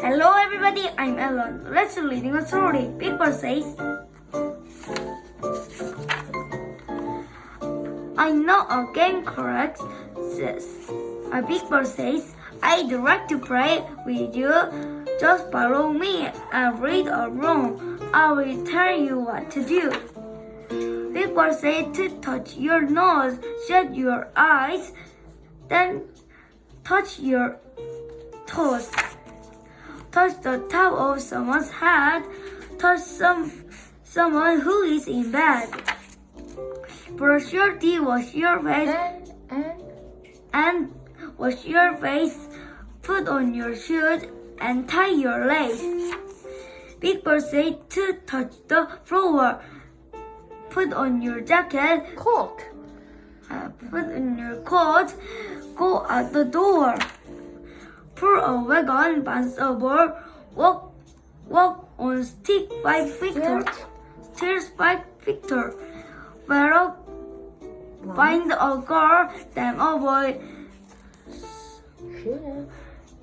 Hello everybody, I'm Elon. Let's reading a story. Big Bird says, I know a game correct. A Big Bird says, I'd like to play with you. Just follow me and read along. I will tell you what to do. Big Bird said to touch your nose, shut your eyes, then touch your toes. Touch the top of someone's head. Touch someone who is in bed. Brush your teeth, wash your face, and wash your face. Put on your shoes and tie your lace. Big Bird said to touch the floor. Put on your jacket. Coat. Put on your coat. Go out the door. Pull a wagon, bounce a ball, walk on stick by Victor. Stairs by Victor. Pharaoh find a girl, then a boy.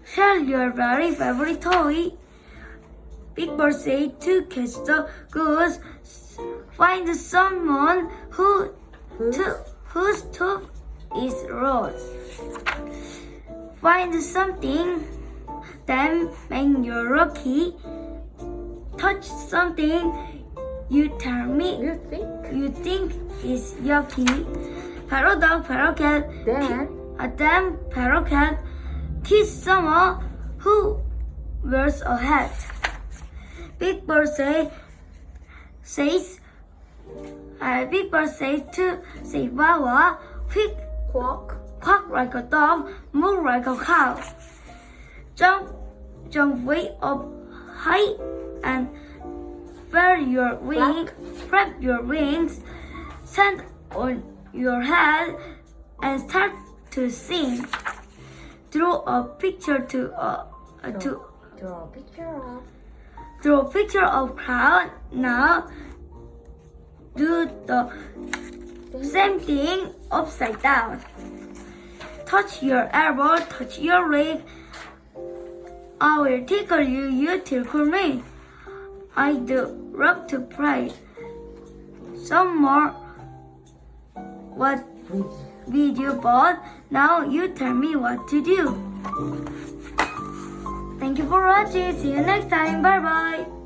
Share your very favorite toy. Big Bird said to catch the goose. Find someone whose tooth is rose. Find something, then make your lucky. Touch something you tell me you think is yucky. Parrot dog, parrot cat, then parrot cat. Kiss someone who wears a hat. Big Bird says to say wow, quick, quack like a dog, move like a cow. Jump way up high and flap your wings, stand on your head and start to sing. Draw a picture of cloud. Now do the same thing upside down. Touch your elbow, touch your leg. I will tickle you, you tickle me. I'd love to play some more with you, but now you tell me what to do. Thank you for watching. See you next time. Bye bye.